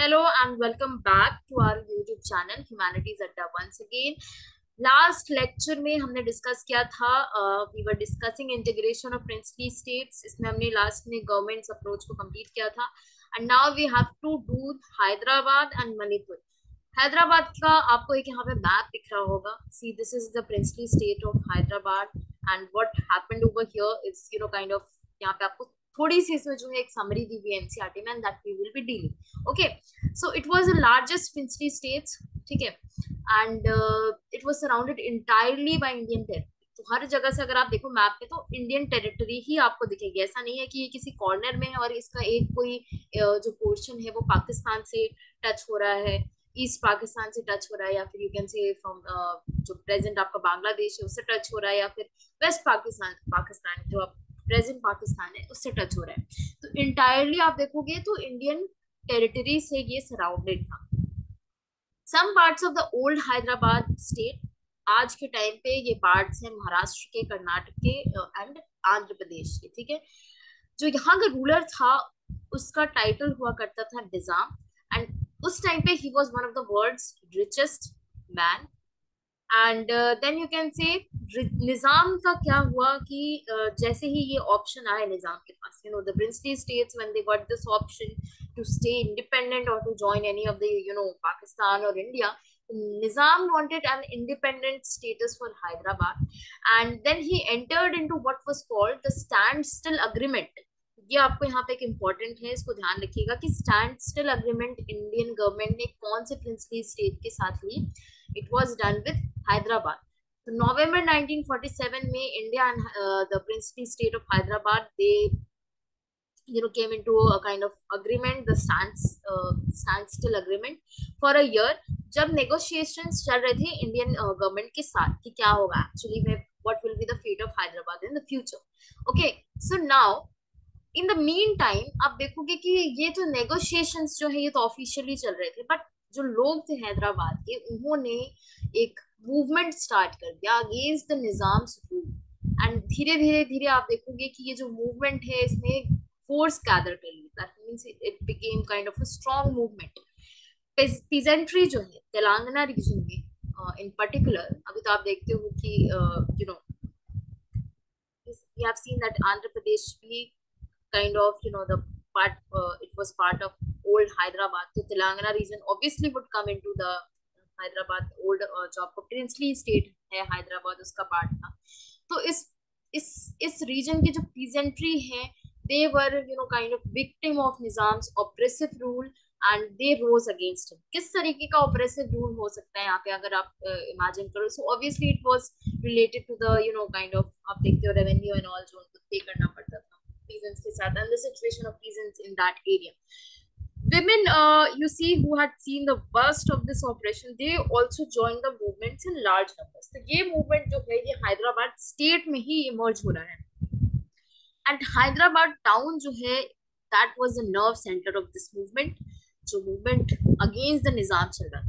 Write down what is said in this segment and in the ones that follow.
Hello and welcome back to our YouTube channel Humanities Adda once again. Last lecture में हमने discuss किया था we were discussing integration of princely states. इसमें हमने last में governments approach को complete किया था and now we have to do Hyderabad and Manipur. Hyderabad का आपको एक यहाँ पे मैप दिख रहा होगा। See this is the princely state of Hyderabad and what happened over here is kind of यहाँ पे आपको थोड़ी सी इसमें जो है एक समरी दी हुई एनसीईआरटी में and that we will be dealing. Okay, so it was the largest princely states, ठीक है, and it was surrounded entirely by Indian territory. तो हर जगह से अगर आप देखो मैप पे तो इंडियन टेरिटरी ही आपको दिखेगी। ऐसा नहीं है कि ये किसी कॉर्नर में है और इसका एक कोई जो पोर्शन है वो पाकिस्तान से टच हो रहा है, ईस्ट पाकिस्तान से टच हो रहा है, या फिर यू कैन से फ्रॉम जो प्रेजेंट आपका बांग्लादेश है उससे टच हो रहा है, या फिर वेस्ट पाकिस्तान पाकिस्तान जो आप प्रेजेंट पाकिस्तान है उससे टच हो रहा है। तो इंटायरली आप देखोगे तो इंडियन टेरिटरी से ये सराउंडेड था। Some parts of the old Hyderabad state, आज के टाइम पे ये पार्ट्स हैं महाराष्ट्र के, कर्नाटक के एंड आंध्र प्रदेश के, ठीक है। जो यहाँ का रूलर था उसका टाइटल हुआ करता था निजाम, एंड उस टाइम पे he was one of the world's richest man. And then you can say Nizam का क्या हुआ कि जैसे ही ये ऑप्शन आया निजाम के पास, the princely states when they got this option to stay independent और to join any of the Pakistan और India, Nizam wanted an independent status for Hyderabad, and then he entered into what was called the standstill agreement. ये आपको यहाँ पे एक important है, इसको ध्यान रखिएगा कि stand still agreement Indian government ने कौन से प्रिंसली स्टेट के साथ ली। It was done with Hyderabad. तो नवंबर 1947 में India and the princely state of Hyderabad they came into a kind of agreement, the standstill agreement for a year, जब negotiations चल रहे थे इंडियन गवर्नमेंट के साथ कि क्या होगा एक्चुअली में, what will be the fate of Hyderabad in the future. Okay, so now in the mean time आप देखोगे कि ये जो नेगोशिएशंस जो है ये तो ऑफिशियली चल रहे थे, बट जो लोग थे हैदराबाद के उन्होंने एक मूवमेंट स्टार्ट कर दिया against the Nizam rule. And धीरे धीरे धीरे आप देखोगे कि ये जो मूवमेंट है इसने फोर्स गैदर कर ली। That means it became kind of a strong movement. Peasantry जो है तेलंगाना रीजन में इन पर्टिकुलर, अभी तो आप देखते हो कि you have seen that Andhra Pradesh भी kind of the part, it was part of old Hyderabad. So Telangana region obviously would come into the Hyderabad old जो आपको princely state है हैदराबाद उसका पार्ट था। तो इस रीजन के जो peasantry है they were kind of victim of Nizam's oppressive rule and they rose against him. किस तरीके का oppressive rule हो सकता है यहाँ पे अगर आप imagine करो? So obviously it was related to the kind of आप देखते हो revenue and all जो उनको pay करना पड़ता था peasants के साथ, and the situation of peasants in that area. Women, you see, who had seen the worst of this oppression, they also joined the movements in large numbers. तो ये movement जो है ये हैदराबाद स्टेट में ही इमर्ज हो रहा है। एंड हैदराबाद टाउन जो है that was the nerve centre of this movement, जो मूवमेंट अगेंस्ट द निजाम चल रहा था।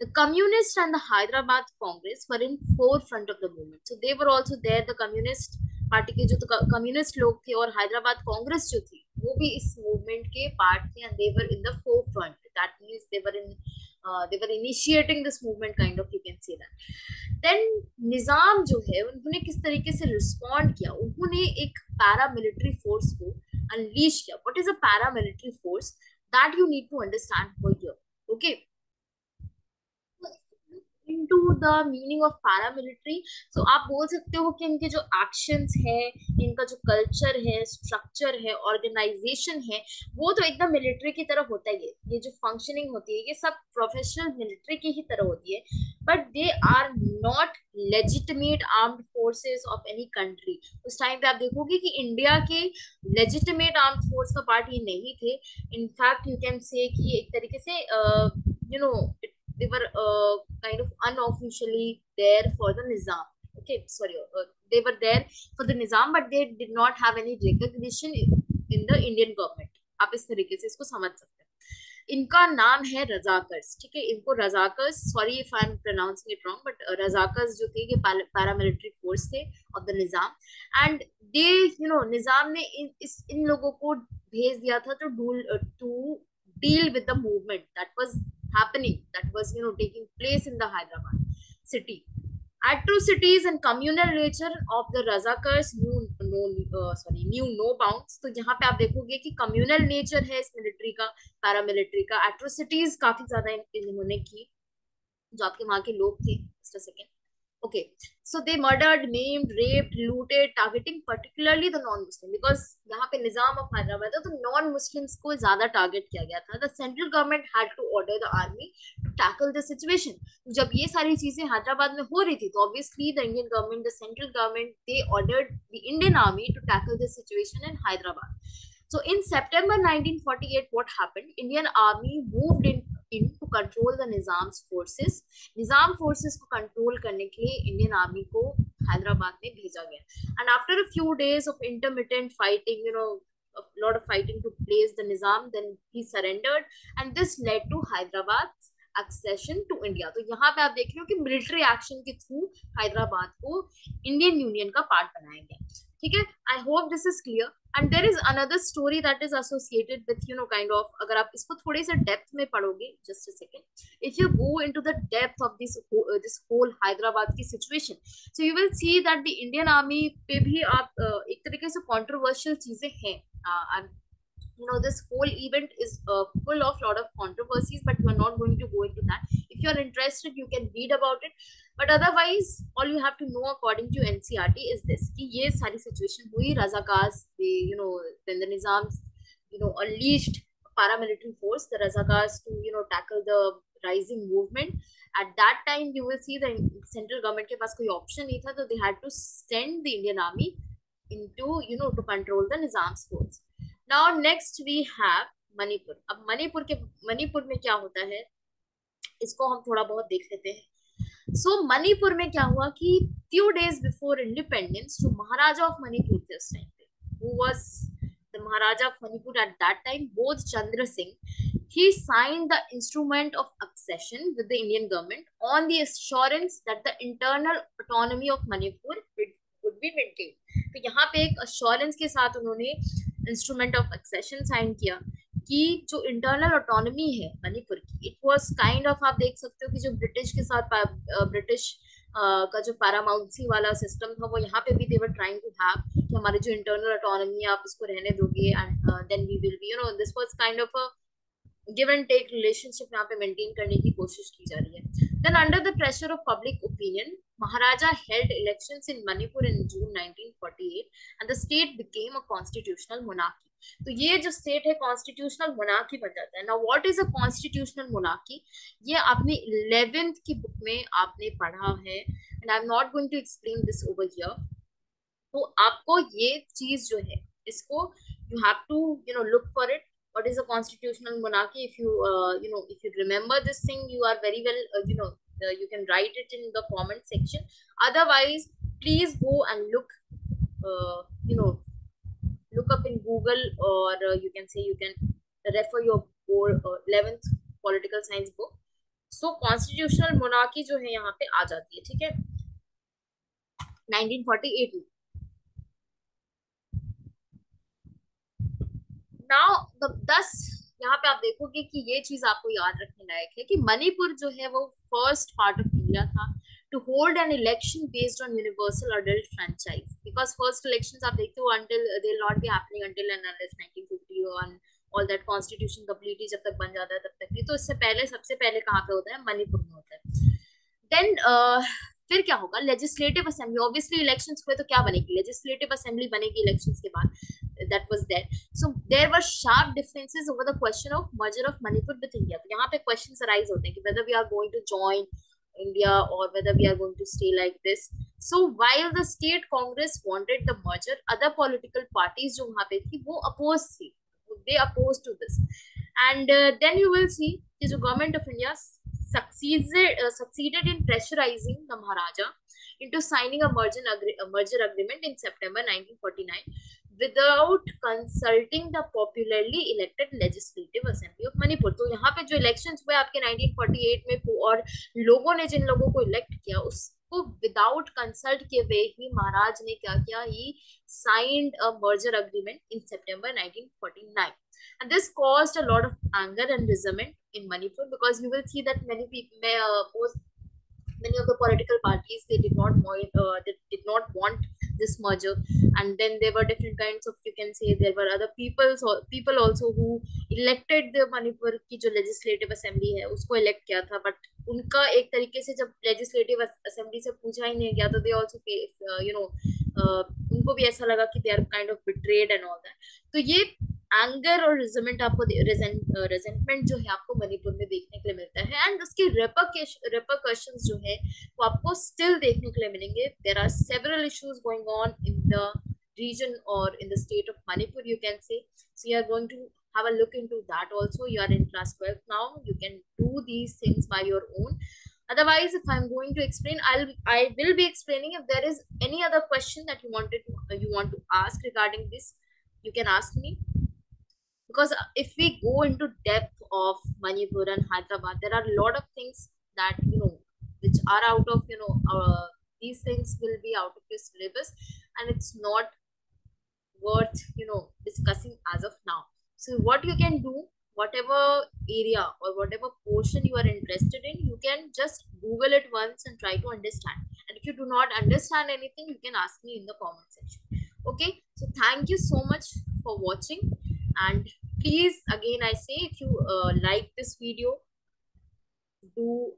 The communists and the Hyderabad Congress were in forefront of the movement. So they were also there. The communist party के जो communist लोग थे और हैदराबाद कांग्रेस जो थी वो भी इस मूवमेंट के पार्ट थे, and they were in the forefront. That means they were initiating this movement, kind of you can say that. Then निजाम जो है उन्होंने किस तरीके से रिस्पॉन्ड किया, उन्होंने एक पैरामिलिट्री फोर्स को अनलीश किया। What is a paramilitary force, that you need to understand for here. Okay, into the meaning of paramilitary, so आप बोल सकते हो कि इनके जो एक्शंस है, इनका जो कल्चर है, स्ट्रक्चर है, ऑर्गेनाइजेशन है, वो तो एकदम मिलिट्री की तरह होता ही है। ये जो फंक्शनिंग होती है ये सब प्रोफेशनल मिलिट्री की ही तरह होती है, but they are not legitimate armed forces of any country. उस टाइम पे आप देखोगे कि इंडिया के लेजिटिमेट आर्म्ड फोर्स का पार्ट ये नहीं थे। इनफैक्ट यू कैन से कि एक तरीके से they were kind of unofficially there for the Nizam. Okay, sorry, they were there for the Nizam, but they did not have any recognition in the Indian government. आप इस तरीके से इसको समझ सकते हैं। इनका नाम है रजाकर्स, ठीक है। इनको Razakars, sorry if I am pronouncing it wrong, but Razakars जो थे ये पैरामिलिट्री फोर्स थे of the Nizam, and they Nizam ने इन लोगों को भेज दिया था to deal with the movement that was happening, that was taking place in the Hyderabad city. Atrocities and communal nature of the Razakars knew no bounds. तो यहाँ पे आप देखोगे कि communal nature है इस मिलिट्री का, पैरामिलिट्री का, atrocities काफी ज्यादा इन्होंने की जो आपके वहां के लोग थे. Just a second. Okay, so they murdered, maimed, raped, looted, targeting particularly the non-Muslim, because यहाँ पे निजाम ऑफ हैदराबाद था तो non-Muslims को ज्यादा टारगेट किया गया था. The central government had to order the army to tackle the situation. जब ये सारी चीजें हैदराबाद में हो रही थी तो obviously the Indian government, the central government, they ordered the Indian army to tackle the situation in Hyderabad. So in September 1948, what happened? Indian army moved in to control the Nizam's forces. Nizam forces को control करने के लिए Indian army को हैदराबाद में भेजा गया. And after a few days of intermittent fighting, a lot of fighting took place. The Nizam then he surrendered, and this led to Hyderabad's accession to India. तो यहाँ पे आप देख रहे हो कि military action के through हैदराबाद को Indian Union का part बनाया गया. ठीक है, I hope this is clear. And there is another story that is associated with kind of, अगर आप इसको थोड़े से डेप्थ में पढ़ोगे, just a second, if you go into the depth of this whole Hyderabad की situation, so you will see that the Indian army पे भी आप एक तरीके से कंट्रोवर्शियल चीजें हैं. This whole event is full of lot of controversies, but we are not going to go into that. If you are interested, you can read about it, but otherwise all you have to know according to NCERT is this, कि ये सारी situation हुई. Razakars, when the Nizams unleashed paramilitary force, the Razakars, to tackle the rising movement. At that time you will see the central government के पास कोई option नहीं था, so they had to send the Indian army into to control the Nizam's force. Now next we have Manipur. अब मणिपुर में क्या होता है इसको हम थोड़ा बहुत देख लेते हैं. सो मणिपुर में क्या हुआ कि few days before independence, जो महाराजा ऑफ मणिपुर थे उस टाइम पे, who was the Maharaja of Manipur at that time, Bodh Chandra Singh, he signed the instrument of accession with the Indian government on the assurance that the internal autonomy of Manipur would be maintained. तो यहाँ पे एक assurance के साथ उन्होंने instrument of accession sign किया कि जो इंटरनल ऑटोनॉमी है मणिपुर की, इट वाज काइंड ऑफ, आप देख सकते हो कि जो ब्रिटिश के साथ ब्रिटिश का जो पैरामाउंसी वाला सिस्टम था वो यहाँ पे भी दे वर ट्राइंग टू हैव कि हमारी जो इंटरनल ऑटोनॉमी है आप इसको रहने दोगे, and then we will be this was kind of a give and take relationship यहाँ पे मेंटेन करने की कोशिश की जा रही है. Then under the pressure of public opinion, Maharaja held elections in Manipur in June 1948 and the state became a constitutional monarchy. तो ये जो स्टेट है कॉन्स्टिट्यूशनल मोनार्की बन जाता है. Now what is a constitutional monarchy, ये आपने 11th की बुक में आपने पढ़ा है, and I am not going to explain this over here. तो आपको ये चीज जो है इसको you have to look for it. What is a constitutional monarchy? If you remember this thing, you are very well you can write it in the comment section. Otherwise, please go and look up in Google, or you can refer your 11th political science book. So constitutional monarchy जो है यहाँ पे आ जाती है. ठीक है, 1948 में. Now दस यहाँ पे आप देखोगे कि ये चीज आपको याद रखने लायक है कि मणिपुर जो है वो फर्स्ट पार्ट ऑफ इंडिया था to hold an election based on universal adult franchise, because first elections आप देखते हो until they will not be happening until and unless 1951 all that constitution completely जब तक बन जाता है तब तक नहीं. तो इससे पहले सबसे पहले कहाँ पे होता है, मणिपुर में होता है. देन फिर क्या होगा, लेजिस्लेटिव असेंबली. ऑब्वियसली इलेक्शंस हुए तो क्या बनेगी, लेजिस्लेटिव असेंबली बनेगी इलेक्शंस के बाद. That was there. So there were sharp differences over the question of merger of Manipur with India. तो यहाँ पे questions arise होते हैं कि whether we are going to join India or whether we are going to stay like this. So while the state Congress wanted the merger, other political parties जो वहाँ पे थी वो opposed थी. They opposed to this. And then you will see कि जो government of India succeeded in pressurizing the Maharaja into signing a merger agreement in September 1949 without consulting the popularly elected legislative assembly of Manipur. तो यहाँ पे जो elections हुए आपके 1948 में और लोगों ने जिन लोगों को इलेक्ट किया उसको विदाउट कंसल्ट किए हुए ही महाराज ने क्या किया, he signed a merger agreement in September 1949. And this caused a lot of anger and resentment in Manipur, because you will see that many people, many of the political parties, they did not want this merger. And then there were different kinds of, you can say, there were other people also who elected the Manipur की जो legislative assembly है उसको elect किया था, but उनका एक तरीके से जब legislative assembly से पूछा ही नहीं गया, तो they also उनको भी ऐसा लगा कि they are kind of betrayed and all that. तो ये एंगर और रिजमेंट आपको रेजेंटमेंट जो है आपको मणिपुर में देखने के लिए मिलता है, एंड उसके रेपरकशंस जो है वो आपको स्टिल देखने के लिए मिलेंगे. There are several issues going on in the region or in the state of Manipur, you can say. So you are going to have a look into that also. You are in class 12 now, you can do these things by your own. Otherwise, if I'm going to explain, I will be explaining. If there is any other question that you want to ask regarding this, you can ask me. Because if we go into depth of Manipur and Hyderabad, there are a lot of things that which are out of these things will be out of your syllabus, and it's not worth discussing as of now. So what you can do, whatever area or whatever portion you are interested in, you can just Google it once and try to understand. And if you do not understand anything, you can ask me in the comment section. Okay, so thank you so much for watching, and please, again I say, if you like this video, do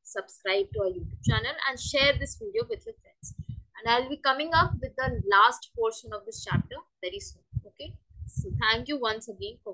subscribe to our YouTube channel and share this video with your friends. And I'll be coming up with the last portion of this chapter very soon. Okay, so thank you once again for